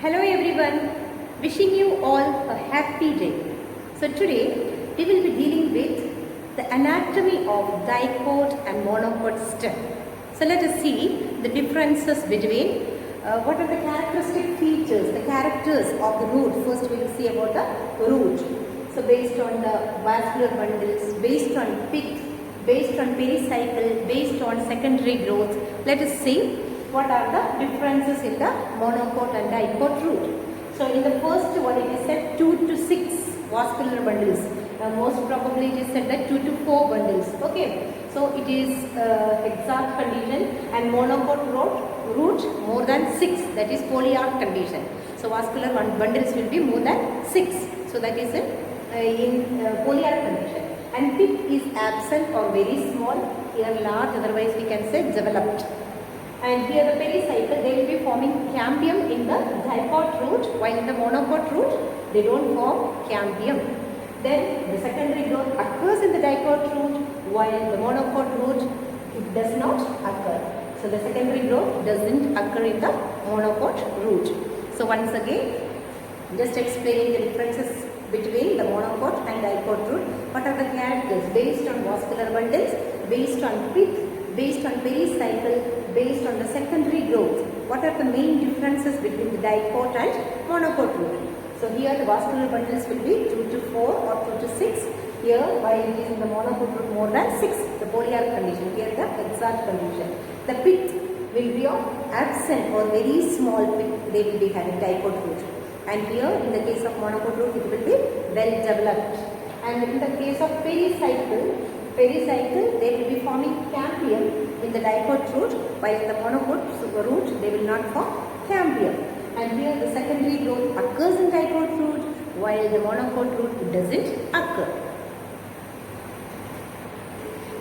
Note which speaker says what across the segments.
Speaker 1: Hello everyone, wishing you all a happy day. So today we will be dealing with the anatomy of dicot and monocot stem. So let us see the differences between what are the characteristic features, the characters of the root. First we will see about the root. So based on the vascular bundles, based on pith, based on pericycle, based on secondary growth, let us see what are the differences in the monocot and dicot root. So in the first one it is said 2 to 6 vascular bundles. Most probably it is said that 2 to 4 bundles. Okay. So it is exarch condition, and monocot root more than 6, that is polyarch condition. So vascular bundles will be more than 6. So that is in polyarch condition. And pith is absent or very small, here large, otherwise we can say developed. And here the pericycle, they will be forming cambium in the dicot root, while in the monocot root they don't form cambium. Then the secondary growth occurs in the dicot root, while the monocot root it does not occur. So the secondary growth doesn't occur in the monocot root. So once again, just explaining the differences between the monocot and dicot root. What are the characters? Based on vascular bundles, based on pith, based on pericycle, based on the secondary growth. What are the main differences between the dicot and monocot root? So here the vascular bundles will be 2 to 4 or 2 to 6. Here while it is in the monocot root more than 6, the polyarch condition. Here the exarch condition. The pith will be of absent or very small pith they will be having dicot root. And here in the case of monocot root it will be well developed. And in the case of pericycle they will be forming cambium in the dicot root, while in the monocot root they will not form cambium. And here the secondary growth occurs in dicot root, while the monocot root doesn't occur.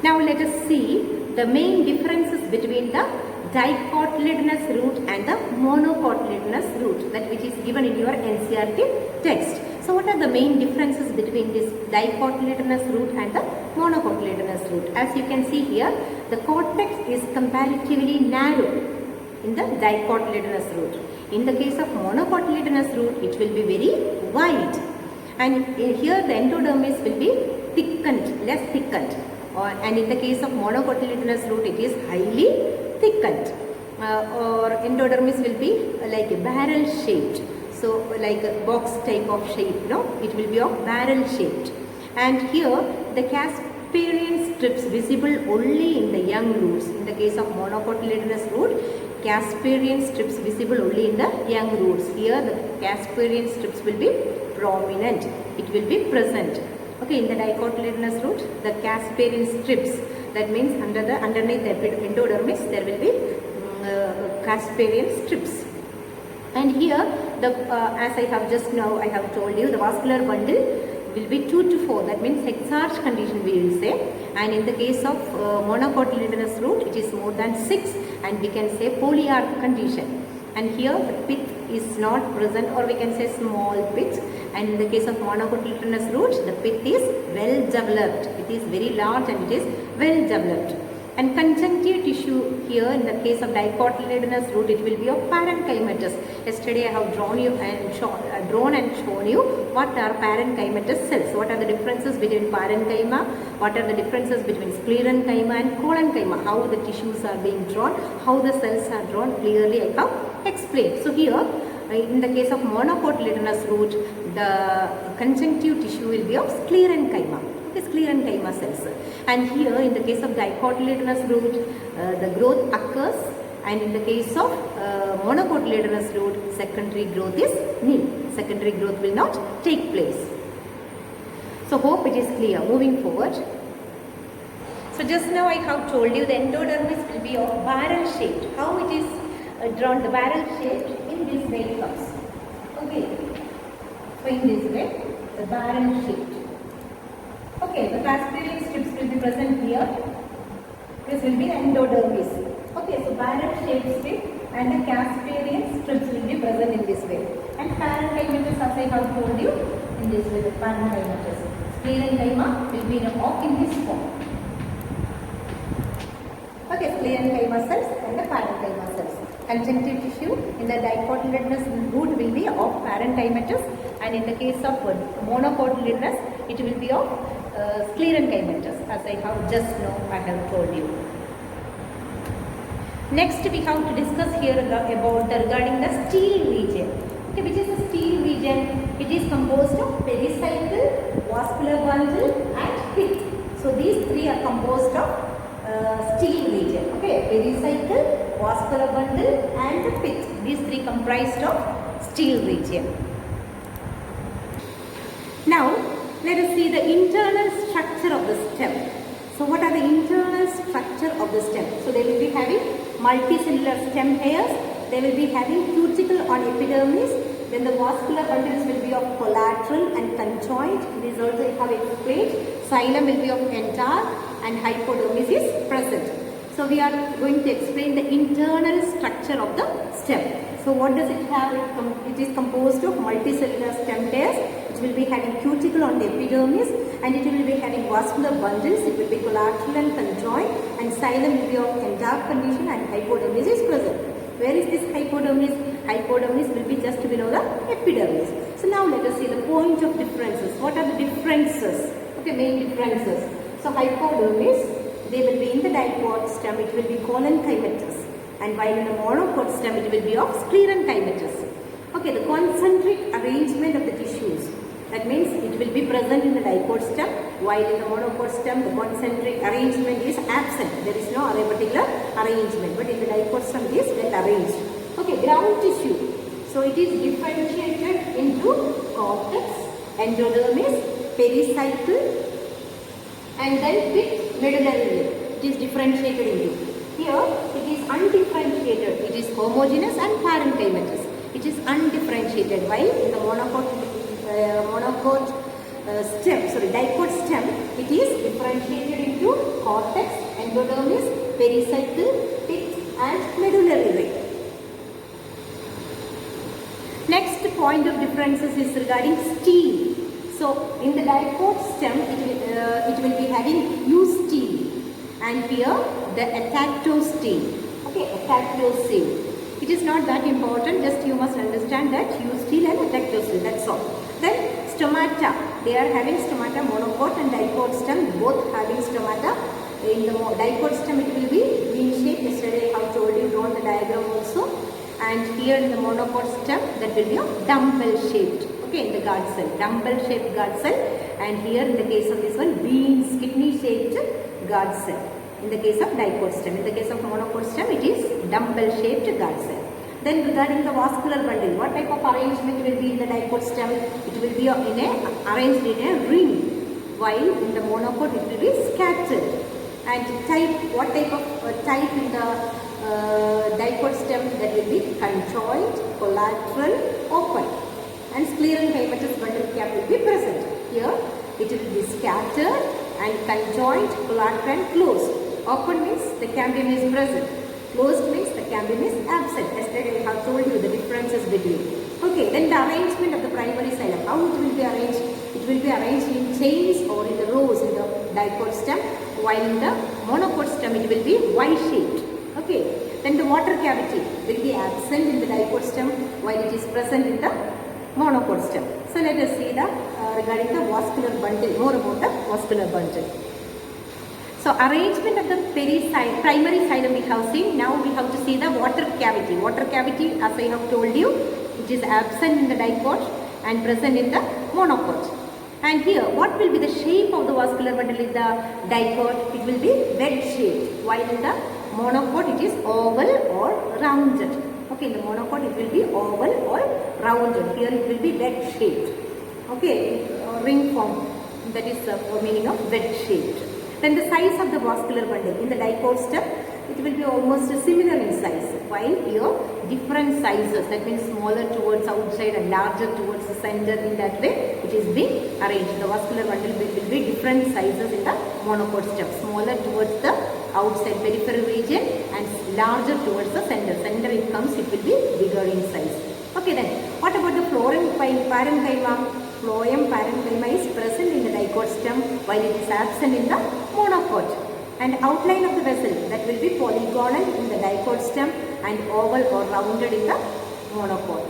Speaker 1: Now let us see the main differences between the dicotyledonous root and the monocotyledonous root, that which is given in your NCERT text. So what are the main differences between this dicotyledonous root and the monocotyledonous root? As you can see here, the cortex is comparatively narrow in the dicotyledonous root. In the case of monocotyledonous root, it will be very wide. And here the endodermis will be thickened, less thickened. And in the case of monocotyledonous root, it is highly thickened. Or endodermis will be like a barrel shaped. So like a box type of shape, it will be of barrel shaped. And here the Casparian strips visible only in the young roots. In the case of monocotyledonous root, Casparian strips visible only in the young roots. Here the Casparian strips will be prominent. It will be present. Okay, in the dicotyledonous root, the Casparian strips, that means underneath the endodermis there will be Casparian strips. And here as I have just now I have told you, the vascular bundle will be 2 to 4, that means exarch condition we will say. And in the case of monocotyledonous root, it is more than 6, and we can say polyarch condition. And here the pith is not present, or we can say small pith. And in the case of monocotyledonous root, the pith is well developed. It is very large and it is well developed. And conjunctive tissue here in the case of dicotyledonous root, it will be of parenchymatous. Yesterday I have drawn and shown you what are parenchymatous cells. What are the differences between parenchyma? What are the differences between sclerenchyma and collenchyma? How the tissues are being drawn, how the cells are drawn, clearly I have explained. So here in the case of monocotyledonous root, the conjunctive tissue will be of sclerenchyma. Sclerenchyma cells. And here in the case of dicotyledonous root, the growth occurs, and in the case of monocotyledonous root, secondary growth is nil. Secondary growth will not take place. So hope it is clear. Moving forward. So just now I have told you the endodermis will be of barrel shaped. How it is drawn, the barrel shaped in this way it comes. Okay. So in this way, the barrel shaped. Okay, the Casparian strips will be present here. This will be endodermis. Okay, so barrel shaped strip and the Casparian strips will be present in this way. And parenchymatous, as I have told you, in this way, the parenchymatous. Sclerenchyma will be in this form. Okay, sclerenchyma cells and the parenchyma cells. conjunctive tissue. In the dicotyledonous root will be of parenchymatous, and in the case of monocotyledonous it will be of sclerenchymatous, as I have just now I have told you. Next we have to discuss here about regarding the stele region. Okay, which is the stele region? It is composed of pericycle, vascular bundle and pith. So these three are composed of stele region. Okay, pericycle, vascular bundle and the pith. These three comprised of stele region. Now let us see the internal structure of the stem. So what are the internal structure of the stem? So they will be having multicellular stem hairs. They will be having cuticle on epidermis. Then the vascular bundles will be of collateral and conjoint. This also I have explained. Xylem will be of entire and hypodermis is present. So we are going to explain the internal structure of the stem. So what does it have? It is composed of multicellular stem hairs. It will be having cuticle on the epidermis, and it will be having vascular bundles. It will be collateral and conjoint, and xylem will be of entire condition and hypodermis is present. Where is this hypodermis? Hypodermis will be just below the epidermis. So now let us see the point of differences. What are the differences? Okay, main differences. So hypodermis, they will be in the diploid stem, it will be collenchymatous, and while in the monopod stem it will be of sclerenchymatous. Okay, the concentric arrangement of the tissues, that means it will be present in the diploid stem, while in the monopod stem the concentric arrangement is absent. There is no particular arrangement, but in the diploid stem it is well arranged. Okay, ground tissue. So it is differentiated into cortex, endodermis, pericycle and then pith, medullary. It is differentiated into. Here it is undifferentiated. It is homogeneous and parenchymatous. It is undifferentiated, while in the diploid stem, it is differentiated into cortex, endodermis, pericycle, pith and medullary. Next point of differences is regarding stele. So in the diploid stem, it will be having eustele, and here the atactostele. Okay, atactostele. It is not that important, just you must understand that eustele and atactostele, that's all. Then stomata, they are having stomata, monopod and diploid stem, both having stomata. In the diploid stem it will be V-shaped. Yesterday I have told you, drawn the diagram also. And here in the monopod stem, that will be a dumbbell shaped. Okay, in the guard cell, dumbbell shaped guard cell, and here in the case of this one, beans, kidney shaped guard cell. In the case of diploid stem, in the case of monopod stem, it is dumbbell shaped guard cell. Then regarding the vascular bundle, what type of arrangement will be in the diploid stem? It will be arranged in a ring, while in the monopod it will be scattered. And type, what type of type in the diploid stem? That will be conjoint, collateral, open, and sclerenchymatous bundle cap will be present. Here it will be scattered and conjoint, collateral and closed. Open means the cambium is present. Closed means the cambium is absent. Yesterday I have told you the differences between. Okay, then the arrangement of the primary xylem. How it will be arranged? It will be arranged in chains or in the rows in the diploid stem, while in the monopod stem it will be Y-shaped. Okay, then the water cavity will be absent in the diploid stem, while it is present in the monopod stem. So let us see the regarding the vascular bundle, more about the vascular bundle. So arrangement of the primary xylem we have seen. Now we have to see the water cavity. Water cavity, as I have told you, it is absent in the diploid and present in the monopod. And here, what will be the shape of the vascular bundle in the diploid? It will be wedge shaped, while in the monopod it is oval or rounded. Okay, in the monopod it will be oval or rounded. Here it will be wedge shaped. Okay, ring form. That is the meaning of wedge shaped. Then the size of the vascular bundle in the diploid stem, it will be almost similar in size, while here different sizes, that means smaller towards outside and larger towards the center. In that way it is being arranged. The vascular bundle will be different sizes in the monopod stem, smaller towards the outside peripheral region and larger towards the center. Center it comes, it will be bigger in size. Okay, then what about the phloem parenchyma? Phloem parenchyma is present in the diploid stem, while it is absent in the monopod. And outline of the vessel, that will be polygonal in the diploid stem, and oval or rounded in the monopod.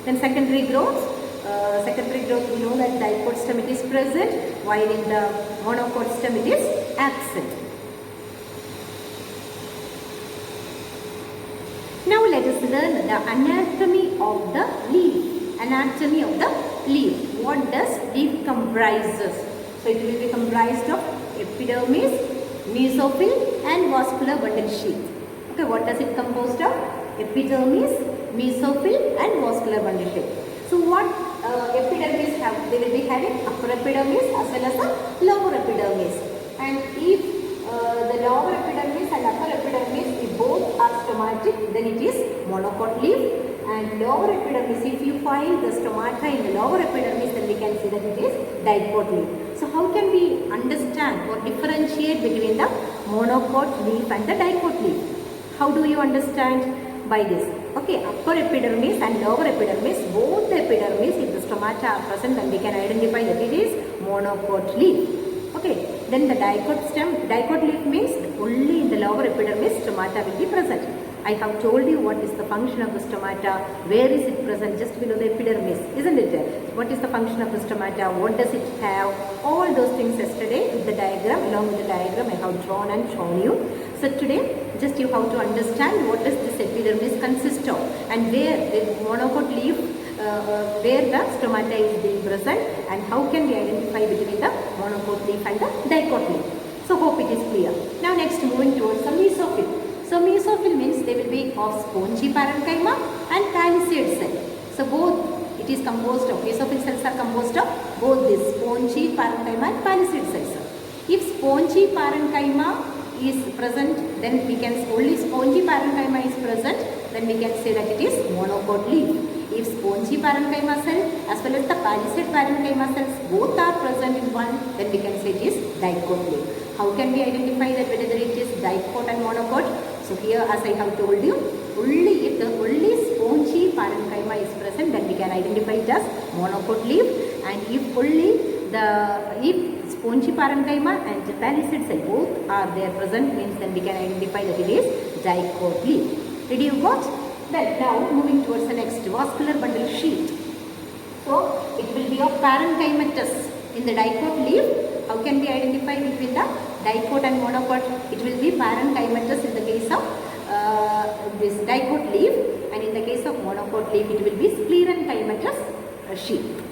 Speaker 1: Then secondary growth we know that dipod stem it is present, while in the monopod stem it is absent. Now let us learn the anatomy of the leaf. Anatomy of the leaf. What does leaf comprises? So it will be comprised of epidermis, mesophyll and vascular bundle sheath. Okay, what does it composed of? Epidermis, mesophyll and vascular bundle sheath. So what epidermis have? They will be having upper epidermis as well as the lower epidermis. And if the lower epidermis and upper epidermis, if both are stomatic, then it is monopod leaf. And lower epidermis, if you find the stomata in the lower epidermis, then we can say that it is dipod leaf. So how can we understand or differentiate between the monopod leaf and the dipod leaf? How do you understand? By this. Okay, upper epidermis and lower epidermis, both the epidermis, if the stomata are present, then we can identify that it is monopod leaf. Okay, then the dipod leaf means only in the lower epidermis stomata will be present. I have told you what is the function of the stomata, where is it present, just below the epidermis, isn't it? What is the function of the stomata, what does it have, all those things yesterday with the diagram, along with the diagram I have drawn and shown you. So today just you have to understand what does this epidermis consist of and where the monopod leaf, where the stomata is being present, and how can we identify between the monopod leaf and the dipod leaf. So hope it is clear. Now next moving towards the mesophyll. So mesophyll means they will be of spongy parenchyma and palisade cell. So both it is composed of, mesophyll cells are composed of both this spongy parenchyma and palisade cells. If spongy parenchyma is present, then we can, only spongy parenchyma is present, then we can say that it is monopod leaf. If spongy parenchyma cell as well as the palisade parenchyma cells both are present in one, then we can say it is dipod leaf. How can we identify that whether it is dipod and monopod? So here, as I have told you, only if the only spongy parenchyma is present, then we can identify it as monopod leaf. And if spongy parenchyma and palisade cell both are there present, means then we can identify that it is dipod leaf. Did you got? Then now moving towards the next, vascular bundle sheath. So it will be of parenchymatous in the dipod leaf. How can we identify between the dipod and monopod? It will be parenchymatous in the case of this dipod leaf, and in the case of monopod leaf it will be sclerenchymatous sheath.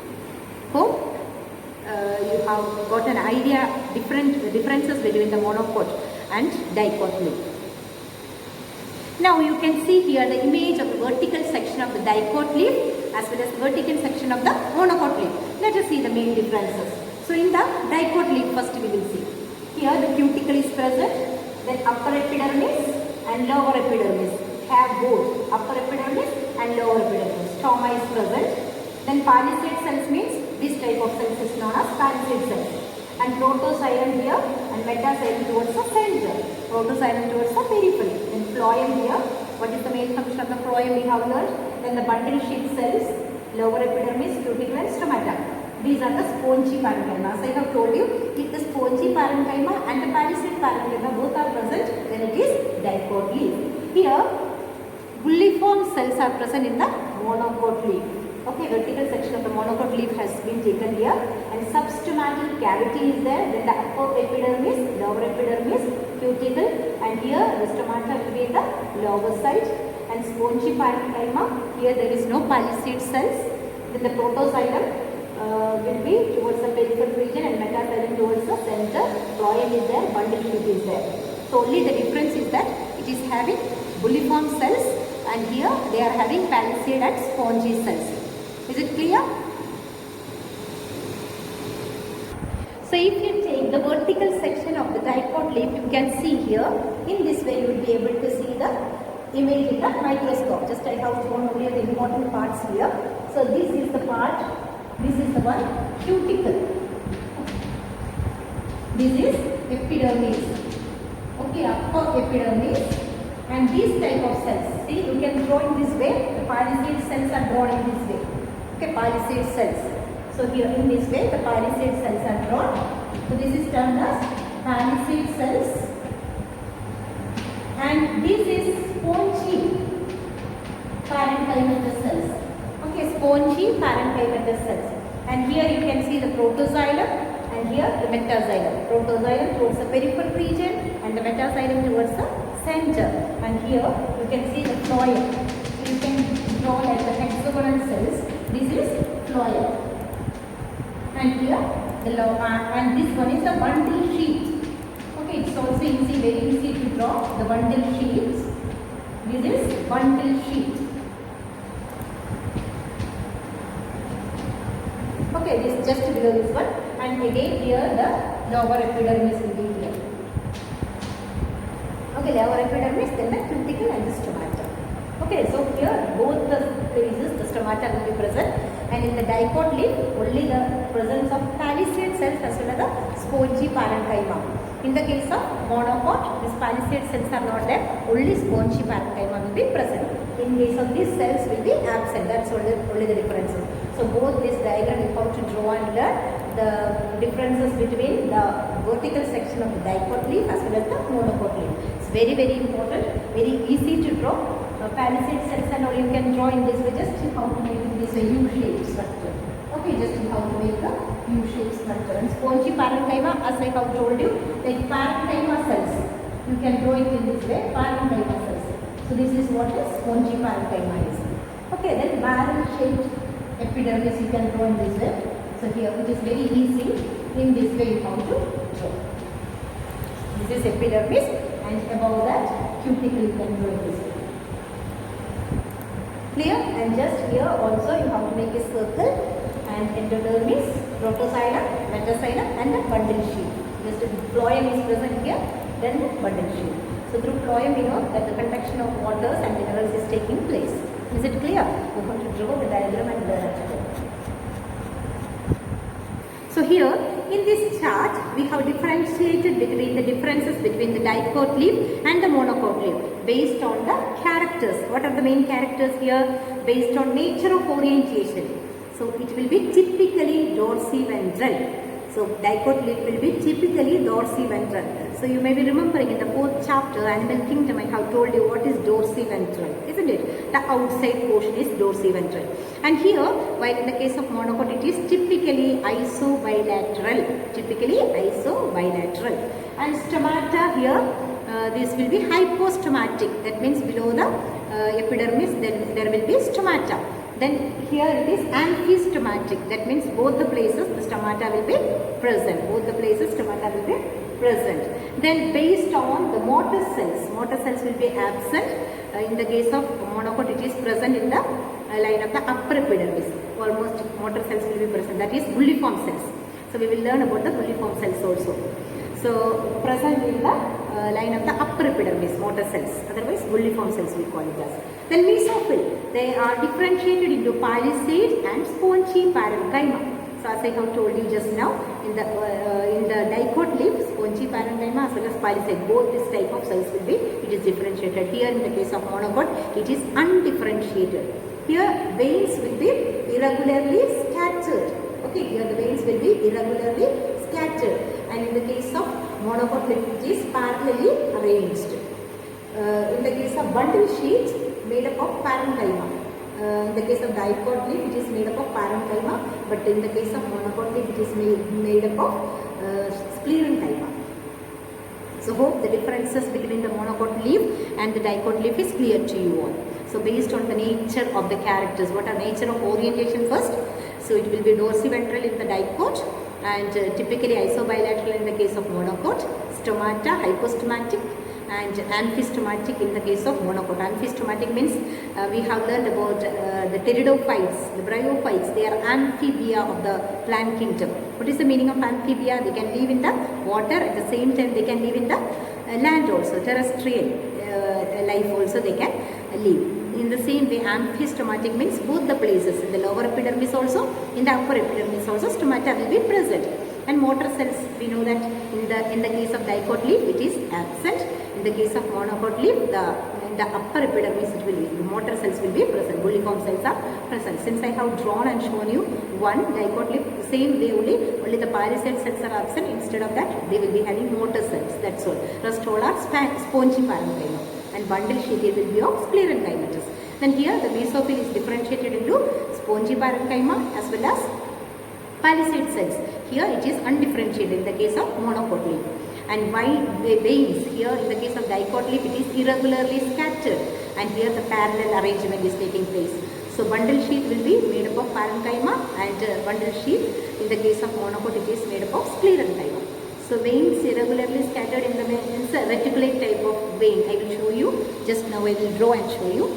Speaker 1: Hope you have got an idea differences between the monopod and dipod leaf. Now you can see here the image of the vertical section of the dipod leaf as well as vertical section of the monopod leaf. Let us see the main differences. So in the dipod leaf, first we will see. Here the cuticle is present, then upper epidermis and lower epidermis have both upper epidermis and lower epidermis. Stoma is present. Then palisade cells means this type of cells is known as palisade cells. And protoxylem here and metaxylem towards the center. Protoxylem towards the periphery. Then phloem here. What is the main function of the phloem we have learned? Then the bundle sheath cells, lower epidermis, cuticle and stomata. These are the spongy parenchyma. As I have told you, if the spongy parenchyma and the palisade parenchyma both are present, then it is dipod leaf. Here, bulliform cells are present in the monopod leaf. Okay, vertical section of the monopod leaf has been taken here, and substomatal cavity is there. Then the upper epidermis, lower epidermis, cuticle, and here the stomata will be in the lower side. And spongy parenchyma, here there is no palisade cells. Then the protoxylem will be towards the peripheral region and metaxylem towards the center. Phloem is there, bundle sheath is there. So only the difference is that it is having bulliform cells, and here they are having palisade and spongy cells. Is it clear? So if you take the vertical section of the dipod leaf, you can see here, in this way you will be able to see the image in the microscope. Just I have shown only the important parts here. So this is the part. This is the one cuticle. This is epidermis. Okay, upper epidermis. And these type of cells. See, you can draw in this way. The palisade cells are drawn in this way. Okay, palisade cells. So here in this way, the palisade cells are drawn. So this is termed as palisade cells. And this is spongy parenchymatous cells. Okay, spongy parenchymatous cells. And here you can see the protoxylem and here the metaxylem. Protoxylem towards the peripheral region and the metaxylem towards the center. And here you can see the phloem. So you can draw like the hexagonal cells. This is phloem. And here the and this one is the bundle sheath. Okay, it's also easy, very easy to draw the bundle sheath. This is bundle sheath. Okay, this is just below this one, and again here the lower epidermis will be here. Okay, lower epidermis, then the cuticle and the stomata. Okay, so here both the places the stomata will be present, and in the dicot leaf only the presence of palisade cells as well as the spongy parenchyma. In the case of monocot, these palisade cells are not there, only spongy parenchyma will be present. In case of these cells will be absent, that's only the differences. So both this diagram you have to draw and learn the differences between the vertical section of the dicot leaf as well as the monocot leaf. It's very important, very easy to draw. Palisade cells and all you can draw in this way, just how to make this a U-shaped structure. Okay, just how to make a U-shaped structure. And spongy parenchyma, as I have told you, like parenchyma cells. You can draw it in this way, parenchyma cells. So this is what is spongy parenchyma is. Okay, then barrel-shaped epidermis you can draw in this way. So here it is very easy. In this way you have to draw. This is epidermis, and above that cuticle you can draw in this way. Clear? And just here also you have to make a circle, and endodermis, protoxylem, metaxylem and the bundle sheath. Just the phloem is present here, then the bundle sheath. So through phloem we know that the conduction of waters and minerals is taking place. Is it clear? We have to draw the diagram and learn it. So here in this chart we have differentiated between the differences between the dicot leaf and the monocot leaf based on the characters. What are the main characters here? Based on nature of orientation. So it will be typically dorsiventral. So dicot leaf will be typically dorsiventral. So you may be remembering in the 4th chapter, Animal Kingdom, I have told you what is dorsiventral, isn't it? The outside portion is dorsiventral. And here, while in the case of monocot, it is typically isobilateral. Typically isobilateral. And stomata here, this will be hypostomatic. That means below the epidermis, then there will be stomata. Then here it is amphistomatic. That means both the places the stomata will be present. Both the places stomata will be present. Then based on the motor cells will be absent. In the case of monocot, it is present in the line of the upper epidermis. Almost motor cells will be present. That is bulliform cells. So we will learn about the bulliform cells also. So present in the line of the upper epidermis, motor cells. Otherwise bulliform cells we call it as. Then mesophyll. They are differentiated into palisade and spongy parenchyma. So as I have told you just now, in the dicot leaf, spongy parenchyma as well as palisade, both this type of cells will be, it is differentiated. Here in the case of monocot, it is undifferentiated. Here veins will be irregularly scattered. Okay, here the veins will be irregularly scattered. And in the case of monocot leaf, it is parallelly arranged. In the case of bundle sheath, made up of parenchyma. In the case of dicot leaf, it is made up of parenchyma, but in the case of monocot leaf, it is made up of sclerenchyma. So hope the differences between the monocot leaf and the dicot leaf is clear to you all. So based on the nature of the characters, what are nature of orientation first? So it will be dorsiventral in the dicot and typically isobilateral in the case of monocot, stomata, hypostomatic, and amphistomatic in the case of monocot. Amphistomatic means we have learned about the pteridophytes, the bryophytes. They are amphibia of the plant kingdom. What is the meaning of amphibia? They can live in the water, at the same time they can live in the land also, terrestrial life also they can live. In the same way, amphistomatic means both the places, in the lower epidermis also, in the upper epidermis also, stomata will be present. And motor cells, we know that in the case of dicot leaf, it is absent. In the case of monocot leaf, in the upper epidermis, it will be, the motor cells will be present. Bulliform cells are present. Since I have drawn and shown you one dicot leaf, the same way only the palisade cells are absent. Instead of that, they will be having motor cells. That's all. Rest all are spongy parenchyma. And bundle sheath will be of sclerenchymatous. Then here the mesophyll is differentiated into spongy parenchyma as well as palisade cells. Here it is undifferentiated in the case of monocot leaf. And veins, here in the case of dicot leaf it is irregularly scattered, and here the parallel arrangement is taking place. So bundle sheath will be made up of parenchyma, and bundle sheath in the case of monocot it is made up of sclerenchyma. So veins irregularly scattered in the it's a reticulate type of vein. I will show you. Just now I will draw and show you.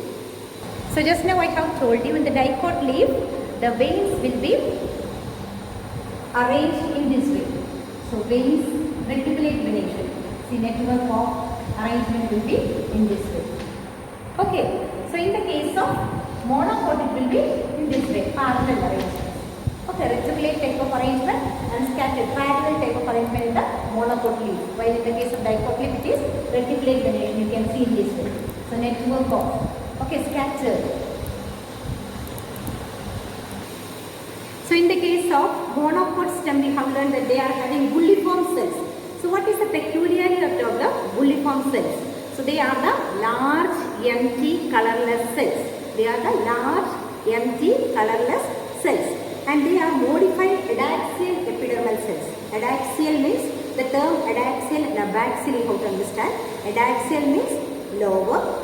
Speaker 1: So just now I have told you in the dicot leaf the veins will be arranged in this way. So veins reticulate venation. See, network of arrangement will be in this way. Okay. So in the case of monocot it will be in this way, parallel arrangement. Okay, reticulate type of arrangement and scattered parallel type of arrangement in the monocot leaf. While in the case of dicot leaf it is reticulate venation. You can see in this way. So network of scattered. So in the case of monocot stem we have learned that they are having bulliform cells. So what is the peculiarity of the bulliform cells? So they are the large empty colorless cells. They are the large empty colorless cells, and they are modified adaxial epidermal cells. Adaxial means the term adaxial and abaxial you have to understand. Adaxial means lower,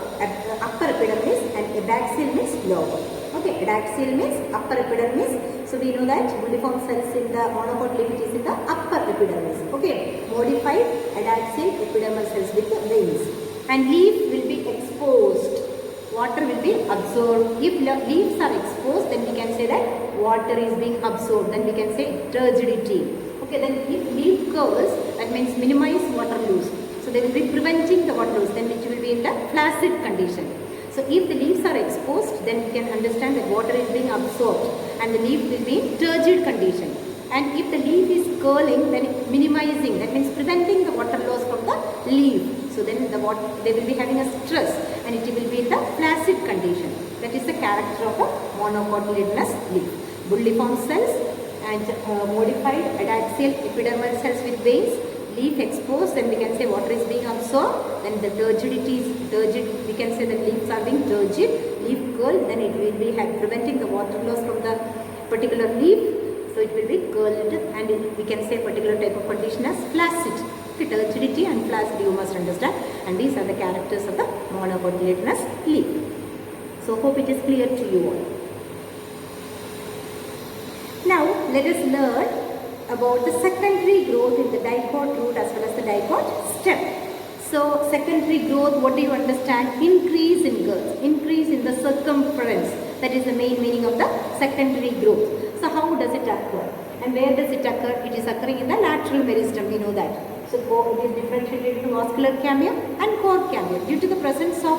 Speaker 1: upper epidermis, and abaxial means lower. Okay, adaxial means upper epidermis. So we know that bulliform cells in the monocot leaf it is in the upper epidermis. Okay, modified adaxial epidermal cells with veins. And leaf will be exposed. Water will be absorbed. If leaves are exposed, then we can say that water is being absorbed. Then we can say turgidity. Okay, then if leaf curls, that means minimize water loss. So they will be preventing the water loss. Then which will be in the flaccid condition. So if the leaves are exposed, then we can understand that water is being absorbed and the leaf will be in turgid condition. And if the leaf is curling, then minimizing, that means preventing the water loss from the leaf. So then they will be having a stress and it will be in the flaccid condition. That is the character of a monocotyledonous leaf. Bulliform cells and modified adaxial epidermal cells with veins. Leaf exposed, then we can say water is being absorbed. Then the turgidity is turgid. We can say that leaves are being turgid. Leaf curl, then it will be preventing the water loss from the particular leaf. So it will be curled, and we can say particular type of condition as flaccid. Okay, turgidity and flaccid you must understand, and these are the characters of the monocotyledonous leaf. So hope it is clear to you all. Now let us learn about the secondary growth in the dicot root as well as the dicot stem. So secondary growth, what do you understand? Increase in girth, increase in the circumference. That is the main meaning of the secondary growth. So how does it occur? And where does it occur? It is occurring in the lateral meristem, we know that. So it is differentiated into vascular cambium and core cambium. Due to the presence of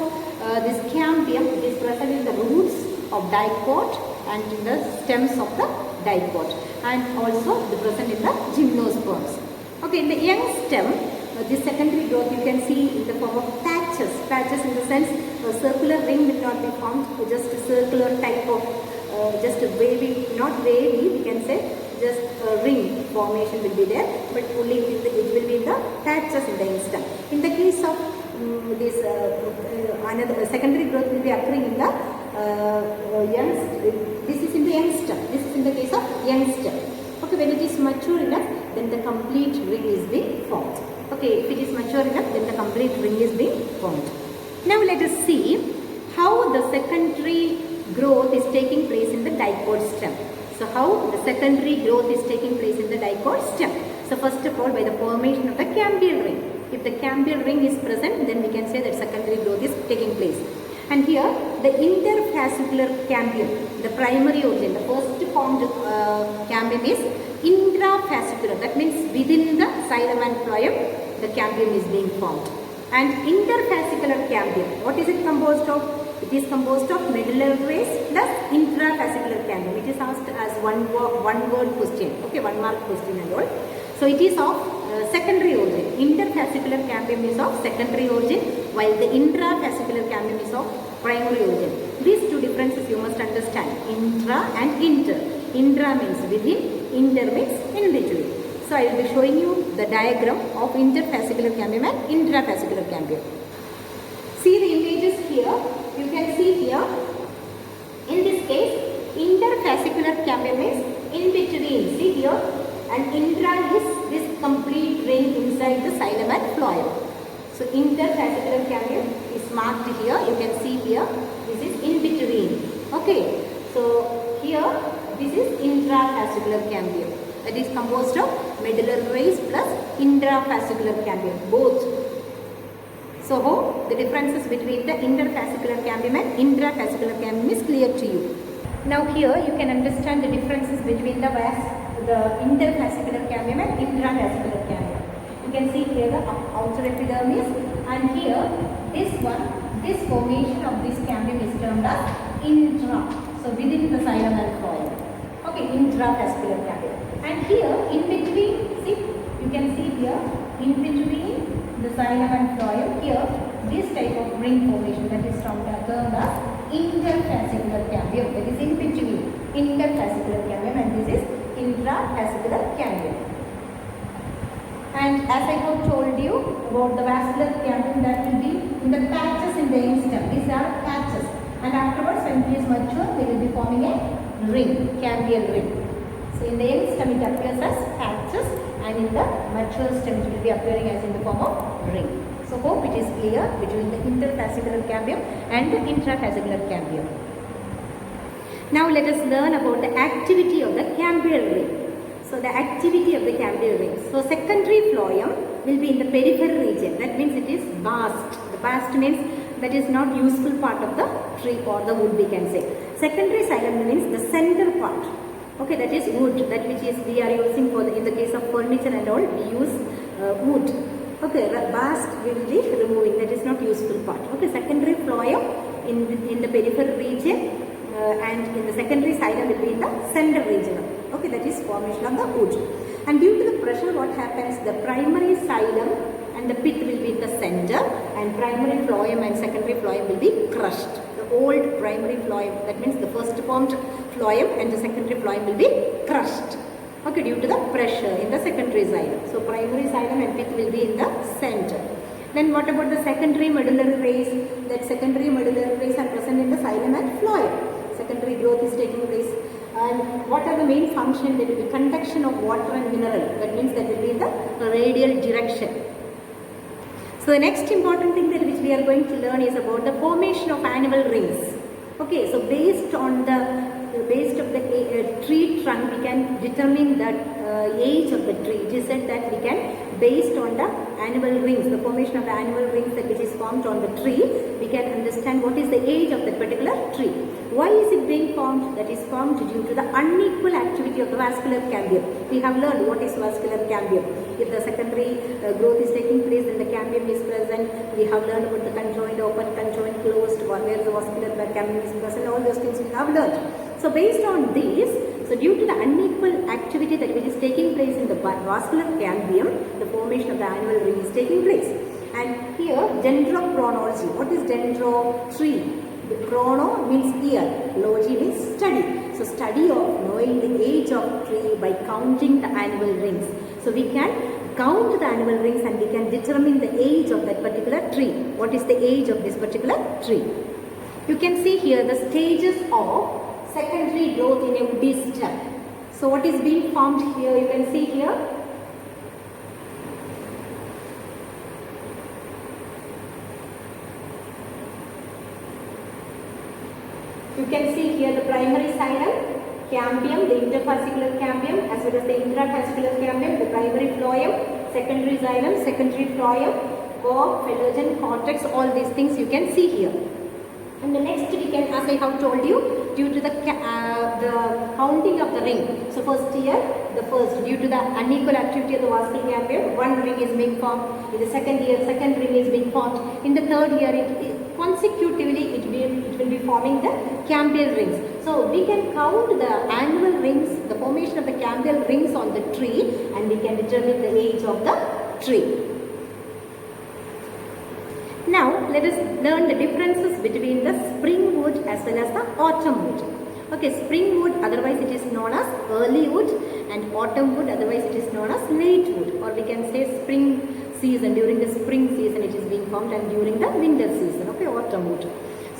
Speaker 1: this cambium, it is present in the roots of dicot and in the stems of the dicot, and also the present in the gymnosperms. Okay, in the young stem, this secondary growth you can see in the form of patches. Patches in the sense a circular ring will not be formed, just a circular type of just a wavy, not wavy, we can say just a ring formation will be there, but only it will be in the patches in the young stem. In the case of this another secondary growth will be occurring in the young. This is in the young stem. This is in the case of young stem. Okay, when it is mature enough, then the complete ring is being formed. Okay, if it is mature enough, then the complete ring is being formed. Now let us see how the secondary growth is taking place in the dicot stem. So how the secondary growth is taking place in the dicot stem. So first of all, by the formation of the cambial ring. If the cambial ring is present, then we can say that secondary growth is taking place. And here the interfascicular cambium, the primary origin, the first formed cambium is intrafascicular. That means within the xylem and phloem, the cambium is being formed. And interfascicular cambium, what is it composed of? It is composed of medullary rays plus intrafascicular cambium. It is asked as one word question. Okay, 1 mark question and all. So it is of secondary origin. Interfascicular cambium is of secondary origin, while the intrafascicular cambium is of primary origin. These two differences you must understand. Intra and inter. Intra means within, inter means in between. So I will be showing you the diagram of interfascicular cambium and intrafascicular cambium. See the images here. You can see here case, interfascicular cambium is in between. See here, and intra is this complete ring inside the xylem and phloem. So interfascicular cambium is marked here. You can see here, this is in between. Okay, so here this is intrafascicular cambium, that is composed of medullary rays plus intrafascicular cambium, both. So hope the differences between the interfascicular cambium and intrafascicular cambium is clear to you. Now here you can understand the differences between the interfascicular cambium and intrafascicular cambium. You can see here the outer epidermis, and here this formation of this cambium is termed as intra. So within the xylem and phloem. Okay, intrafascicular cambium. And here in between, see, you can see here in between the xylem and phloem, here this type of ring formation, that is termed as interfascicular cambium, that is in between interfascicular cambium, and this is intrafascicular cambium. And as I have told you about the vascular cambium, that will be in the patches in the end stem. These are patches, and afterwards when it is mature, they will be forming a ring, cambial ring. So in the end stem it appears as patches, and in the mature stem it will be appearing as in the form of ring. So hope it is clear between the interfascicular cambium and the intrafascicular cambium. Now let us learn about the activity of the cambial ring. So the activity of the cambial ring. So secondary phloem will be in the peripheral region. That means it is bast. The bast means that is not useful part of the tree or the wood, we can say. Secondary xylem means the center part. Okay, that is wood, that which is we are using for in the case of furniture and all, we use wood. Okay, bast we will be removing, that is not useful part. Okay, secondary phloem in the peripheral region, and in the secondary xylem will be in the center region. Okay, that is formation of the wood. And due to the pressure, what happens? The primary xylem and the pith will be in the center, and primary phloem and secondary phloem will be crushed. The old primary phloem, that means the first formed phloem and the secondary phloem will be crushed. Okay, due to the pressure in the secondary xylem. So primary xylem and pith will be in the center. Then what about the secondary medullary rays? That secondary medullary rays are present in the xylem and phloem. Secondary growth is taking place. And what are the main function? There will be conduction of water and mineral. That means that will be in the radial direction. So the next important thing that which we are going to learn is about the formation of annual rings. Okay, so based on the tree trunk, we can determine the age of the tree. It is said that we can, based on the annual rings, the formation of the annual rings that which is formed on the tree, we can understand what is the age of that particular tree. Why is it being formed? That is formed due to the unequal activity of the vascular cambium. We have learned what is vascular cambium. If the secondary growth is taking place, then the cambium is present. We have learned about the conjoined open, conjoined closed, where the vascular cambium is present. All those things we have learned. So based on this, so due to the unequal activity that which is taking place in the vascular cambium, the formation of the annual ring is taking place. And here dendrochronology. What is dendro? Tree. The chrono means year, logy means study. So study of knowing the age of tree by counting the annual rings. So we can count the annual rings and we can determine the age of that particular tree. What is the age of this particular tree? You can see here the stages of secondary growth in a woody stem. So what is being formed here? You can see here. You can see here the primary xylem, cambium, the interfascicular cambium, as well as the intrafascicular cambium, the primary phloem, secondary xylem, secondary phloem, cork, phalange, cortex, all these things you can see here. And the next we can, as I have told you, due to the counting of the ring. So first here, due to the unequal activity of the vascular cambium, one ring is being formed. In the second year, second ring is being formed. In the third year, consecutively it will be forming the cambial rings. So we can count the annual rings, the formation of the cambial rings on the tree, and we can determine the age of the tree. Now let us learn the differences between the spring wood as well as the autumn wood. Okay, spring wood, otherwise it is known as early wood, and autumn wood, otherwise it is known as late wood, or we can say spring season. During the spring season it is being formed, and during the winter season, okay, autumn wood.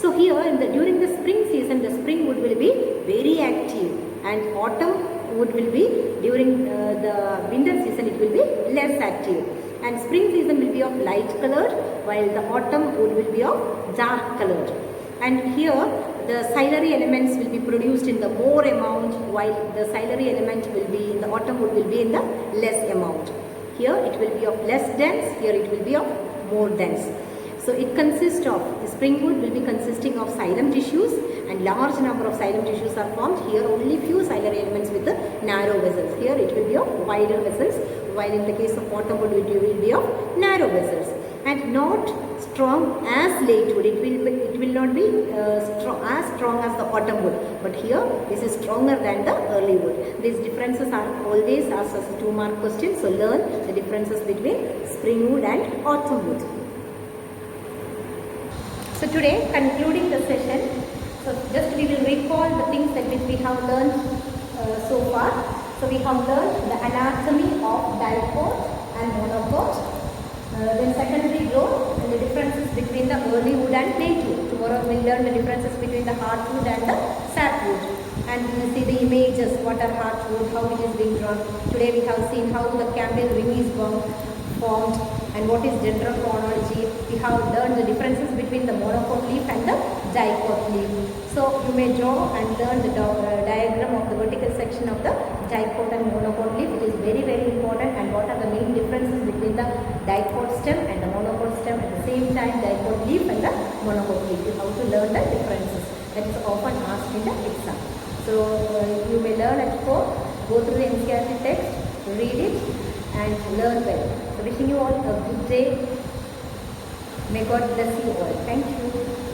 Speaker 1: So here during the spring season, the spring wood will be very active, and autumn wood will be during the winter season, it will be less active. And spring season will be of light colored, while the autumn wood will be of dark colored. And here the silary elements will be produced in the more amount, while the silary element will be in the autumn wood will be in the less amount. Here it will be of less dense, here it will be of more dense. So it consists of, the spring wood will be consisting of xylem tissues, and large number of xylem tissues are formed. Here only few silary elements with the narrow vessels. Here it will be of wider vessels, while in the case of autumn wood it will be of narrow vessels. And not strong as late wood. It will not be as strong as the autumn wood. But here this is stronger than the early wood. These differences are always asked as a 2-mark question. So learn the differences between spring wood and autumn wood. So today, concluding the session, so just we will recall the things that which we have learned so far. So we have learned the anatomy of dicot and monocot, then secondary growth and the differences between the early wood and late wood. Tomorrow we will learn the differences between the heartwood and the sapwood. And we will see the images, what are heartwood, how it is being drawn. Today we have seen how the Campbell ring is formed and what is dendrochronology. We have learned the differences between the monocot leaf and the dicot leaf. So you may draw and learn the diagram of the vertical section of the dicot and monocot leaf. It is very important. And what are the main differences between the dicot stem and the monocot stem, at the same time dicot leaf and the monocot leaf. You have to learn the differences. That is often asked in the exam. So you may learn at home, go through the NCERT text, read it and learn well. So wishing you all a good day. May God bless you all. Thank you.